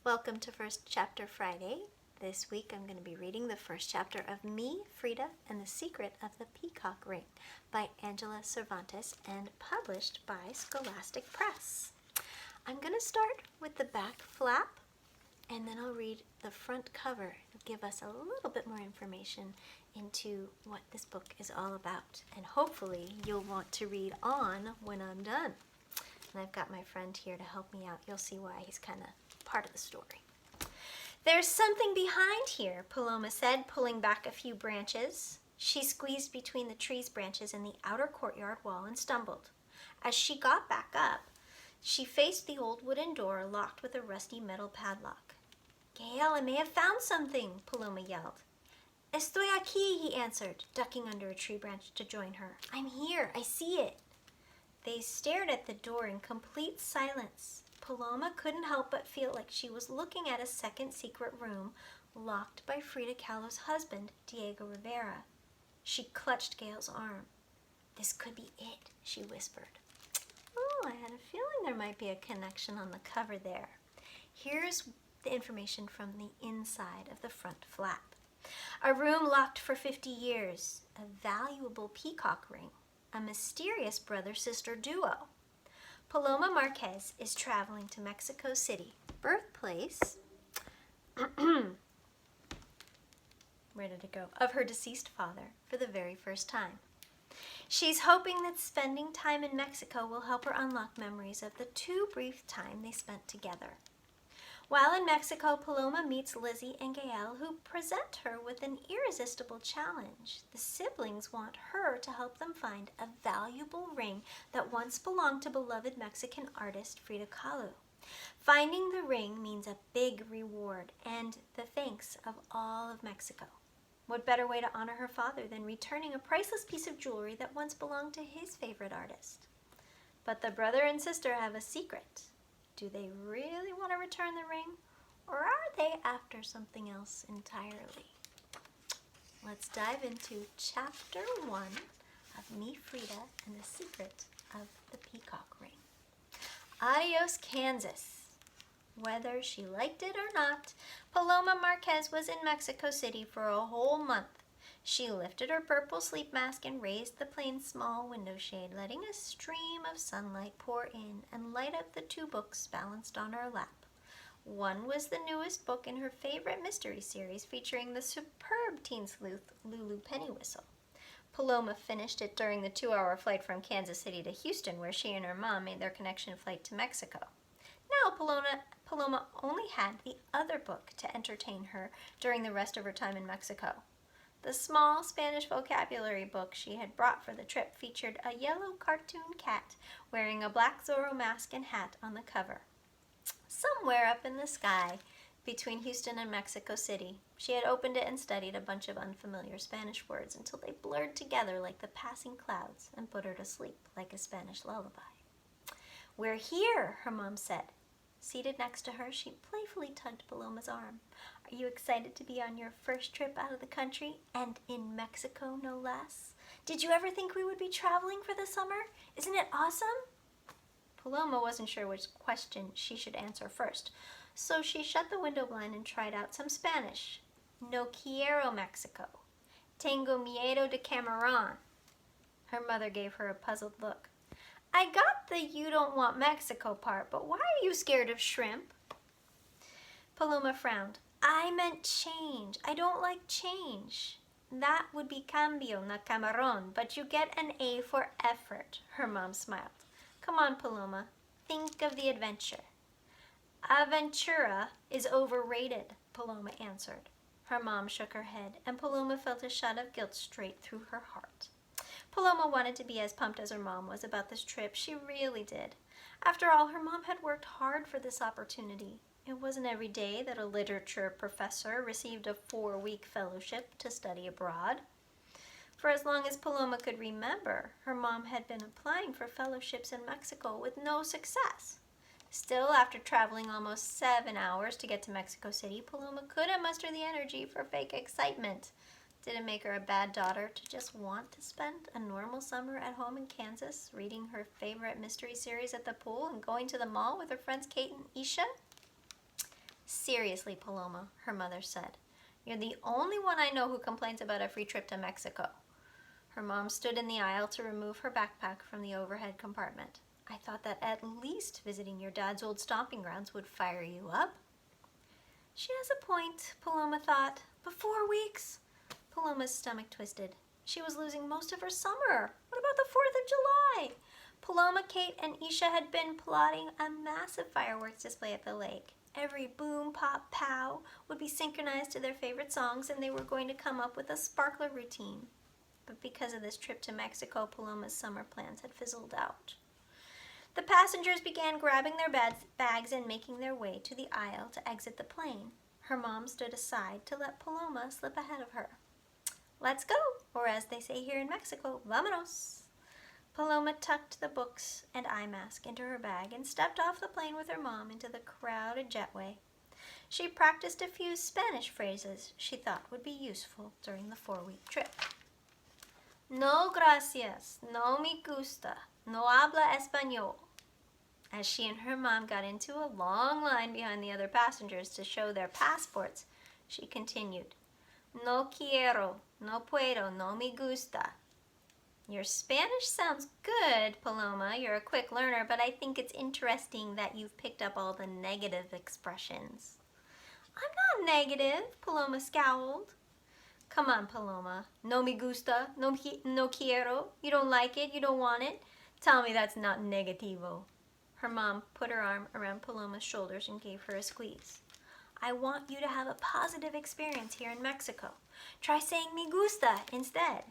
Welcome to First Chapter Friday. This week I'm going to be reading the first chapter of Me, Frida, and the Secret of the Peacock Ring by Angela Cervantes and published by Scholastic Press. I'm going to start with the back flap and then I'll read the front cover. It'll give us a little bit more information into what this book is all about. And hopefully you'll want to read on when I'm done. And I've got my friend here to help me out. You'll see why he's kind of part of the story. There's something behind here, Paloma said, pulling back a few branches. She squeezed between the tree's branches and the outer courtyard wall and stumbled. As she got back up, she faced the old wooden door locked with a rusty metal padlock. Gael, I may have found something, Paloma yelled. Estoy aquí, he answered, ducking under a tree branch to join her. I'm here, I see it. They stared at the door in complete silence. Paloma couldn't help but feel like she was looking at a second secret room locked by Frida Kahlo's husband, Diego Rivera. She clutched Gail's arm. This could be it, she whispered. Oh, I had a feeling there might be a connection on the cover there. Here's the information from the inside of the front flap. A room locked for 50 years, a valuable peacock ring, a mysterious brother-sister duo. Paloma Marquez is traveling to Mexico City, birthplace, where did it go, of her deceased father for the very first time. She's hoping that spending time in Mexico will help her unlock memories of the too brief time they spent together. While in Mexico, Paloma meets Lizzie and Gael, who present her with an irresistible challenge. The siblings want her to help them find a valuable ring that once belonged to beloved Mexican artist Frida Kahlo. Finding the ring means a big reward and the thanks of all of Mexico. What better way to honor her father than returning a priceless piece of jewelry that once belonged to his favorite artist? But the brother and sister have a secret. Do they really want to return the ring, or are they after something else entirely? Let's dive into Chapter 1 of Me, Frida, and the Secret of the Peacock Ring. Adios, Kansas. Whether she liked it or not, Paloma Marquez was in Mexico City for a whole month. She lifted her purple sleep mask and raised the plane's small window shade, letting a stream of sunlight pour in and light up the two books balanced on her lap. One was the newest book in her favorite mystery series featuring the superb teen sleuth Lulu Pennywhistle. Paloma finished it during the 2-hour flight from Kansas City to Houston, where she and her mom made their connection flight to Mexico. Now Paloma only had the other book to entertain her during the rest of her time in Mexico. The small Spanish vocabulary book she had brought for the trip featured a yellow cartoon cat wearing a black Zorro mask and hat on the cover. Somewhere up in the sky, between Houston and Mexico City, she had opened it and studied a bunch of unfamiliar Spanish words until they blurred together like the passing clouds and put her to sleep like a Spanish lullaby. We're here, her mom said. Seated next to her, she playfully tugged Paloma's arm. Are you excited to be on your first trip out of the country, and in Mexico, no less? Did you ever think we would be traveling for the summer? Isn't it awesome? Paloma wasn't sure which question she should answer first, so she shut the window blind and tried out some Spanish. No quiero Mexico. Tengo miedo de Camarón. Her mother gave her a puzzled look. I got the you don't want Mexico part, but why are you scared of shrimp? Paloma frowned. I meant change. I don't like change. That would be cambio, na camarón, but you get an A for effort, her mom smiled. Come on, Paloma. Think of the adventure. Aventura is overrated, Paloma answered. Her mom shook her head, and Paloma felt a shot of guilt straight through her heart. Paloma wanted to be as pumped as her mom was about this trip. She really did. After all, her mom had worked hard for this opportunity. It wasn't every day that a literature professor received a 4-week fellowship to study abroad. For as long as Paloma could remember, her mom had been applying for fellowships in Mexico with no success. Still, after traveling almost 7 hours to get to Mexico City, Paloma couldn't muster the energy for fake excitement. Did it make her a bad daughter to just want to spend a normal summer at home in Kansas, reading her favorite mystery series at the pool and going to the mall with her friends Kate and Isha? Seriously, Paloma, her mother said. You're the only one I know who complains about a free trip to Mexico. Her mom stood in the aisle to remove her backpack from the overhead compartment. I thought that at least visiting your dad's old stomping grounds would fire you up. She has a point, Paloma thought. But 4 weeks? Paloma's stomach twisted. She was losing most of her summer. What about the 4th of July? Paloma, Kate, and Isha had been plotting a massive fireworks display at the lake. Every boom, pop, pow would be synchronized to their favorite songs, and they were going to come up with a sparkler routine. But because of this trip to Mexico, Paloma's summer plans had fizzled out. The passengers began grabbing their bags and making their way to the aisle to exit the plane. Her mom stood aside to let Paloma slip ahead of her. Let's go, or as they say here in Mexico, vámonos. Paloma tucked the books and eye mask into her bag and stepped off the plane with her mom into the crowded jetway. She practiced a few Spanish phrases she thought would be useful during the 4-week trip. No gracias, no me gusta, no habla español. As she and her mom got into a long line behind the other passengers to show their passports, she continued, no quiero, no puedo, no me gusta. Your Spanish sounds good, Paloma. You're a quick learner, but I think it's interesting that you've picked up all the negative expressions. I'm not negative, Paloma scowled. Come on, Paloma. No me gusta, no quiero. You don't like it, you don't want it. Tell me that's not negativo. Her mom put her arm around Paloma's shoulders and gave her a squeeze. I want you to have a positive experience here in Mexico. Try saying me gusta instead.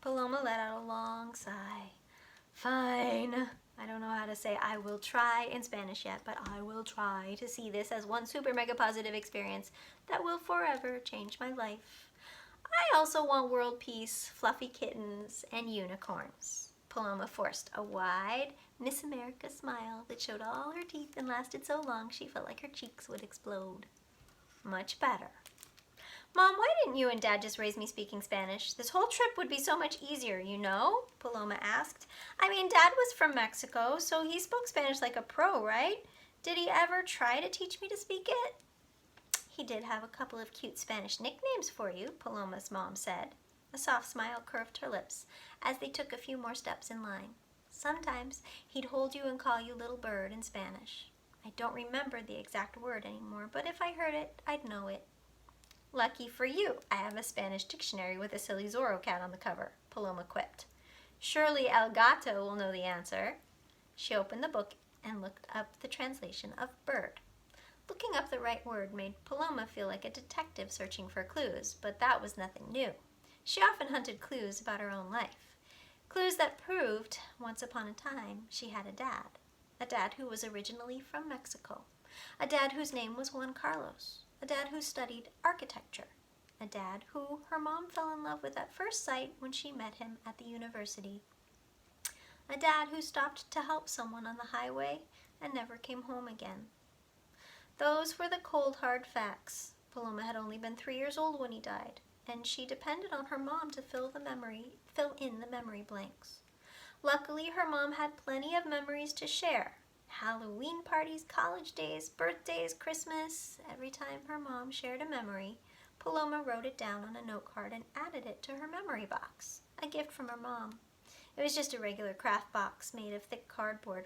Paloma let out a long sigh. Fine. I don't know how to say I will try in Spanish yet, but I will try to see this as one super mega positive experience that will forever change my life. I also want world peace, fluffy kittens, and unicorns. Paloma forced a wide Miss America smile that showed all her teeth and lasted so long she felt like her cheeks would explode. Much better. Mom, why didn't you and Dad just raise me speaking Spanish? This whole trip would be so much easier, you know? Paloma asked. I mean, Dad was from Mexico, so he spoke Spanish like a pro, right? Did he ever try to teach me to speak it? He did have a couple of cute Spanish nicknames for you, Paloma's mom said. A soft smile curved her lips as they took a few more steps in line. Sometimes he'd hold you and call you little bird in Spanish. I don't remember the exact word anymore, but if I heard it, I'd know it. Lucky for you, I have a Spanish dictionary with a silly Zorro cat on the cover, Paloma quipped. Surely El Gato will know the answer. She opened the book and looked up the translation of bird. Looking up the right word made Paloma feel like a detective searching for clues, but that was nothing new. She often hunted clues about her own life. Clues that proved, once upon a time, she had a dad who was originally from Mexico, a dad whose name was Juan Carlos, a dad who studied architecture, a dad who her mom fell in love with at first sight when she met him at the university, a dad who stopped to help someone on the highway and never came home again. Those were the cold, hard facts. Paloma had only been 3 years old when he died, and she depended on her mom to fill in the memory blanks. Luckily, her mom had plenty of memories to share. Halloween parties, college days, birthdays, Christmas. Every time her mom shared a memory, Paloma wrote it down on a note card and added it to her memory box, a gift from her mom. It was just a regular craft box made of thick cardboard,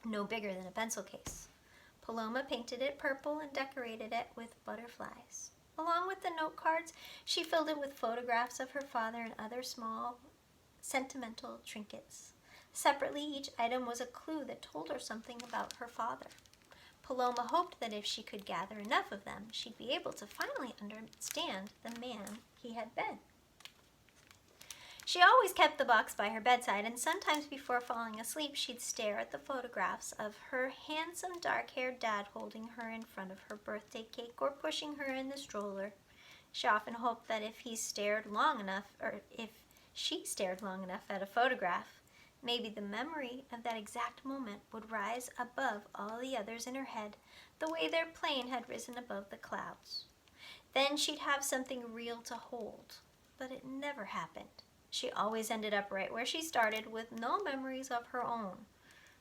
no bigger than a pencil case. Paloma painted it purple and decorated it with butterflies. Along with the note cards, she filled it with photographs of her father and other small, sentimental trinkets. Separately, each item was a clue that told her something about her father. Paloma hoped that if she could gather enough of them, she'd be able to finally understand the man he had been. She always kept the box by her bedside, and sometimes before falling asleep, she'd stare at the photographs of her handsome dark-haired dad holding her in front of her birthday cake or pushing her in the stroller. She often hoped that if she stared long enough at a photograph, maybe the memory of that exact moment would rise above all the others in her head, the way their plane had risen above the clouds. Then she'd have something real to hold, but it never happened. She always ended up right where she started with no memories of her own.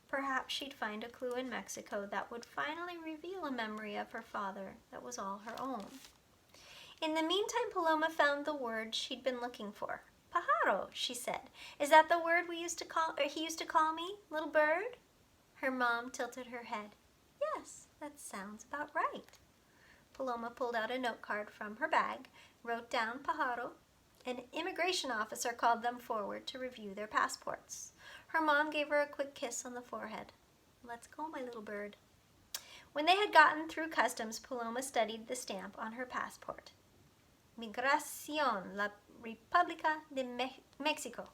Perhaps she'd find a clue in Mexico that would finally reveal a memory of her father that was all her own. In the meantime, Paloma found the word she'd been looking for. Pájaro, she said. Is that the word he used to call me, little bird? Her mom tilted her head. Yes, that sounds about right. Paloma pulled out a note card from her bag, wrote down Pájaro. An immigration officer called them forward to review their passports. Her mom gave her a quick kiss on the forehead. Let's go, my little bird. When they had gotten through customs, Paloma studied the stamp on her passport. Migración, la República de Mexico.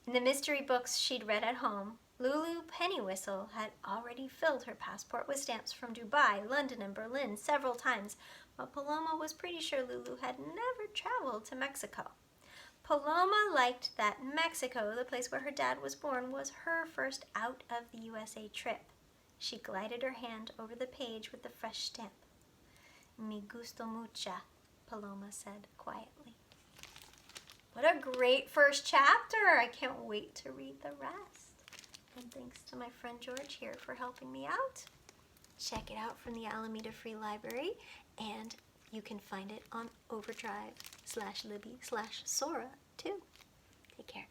In the mystery books she'd read at home, Lulu Pennywhistle had already filled her passport with stamps from Dubai, London, and Berlin several times, but Paloma was pretty sure Lulu had never traveled to Mexico. Paloma liked that Mexico, the place where her dad was born, was her first out of the USA trip. She glided her hand over the page with the fresh stamp. Me gusto mucha, Paloma said quietly. What a great first chapter! I can't wait to read the rest. And thanks to my friend George here for helping me out. Check it out from the Alameda Free Library, and you can find it on Overdrive /Libby/Sora too. Take care.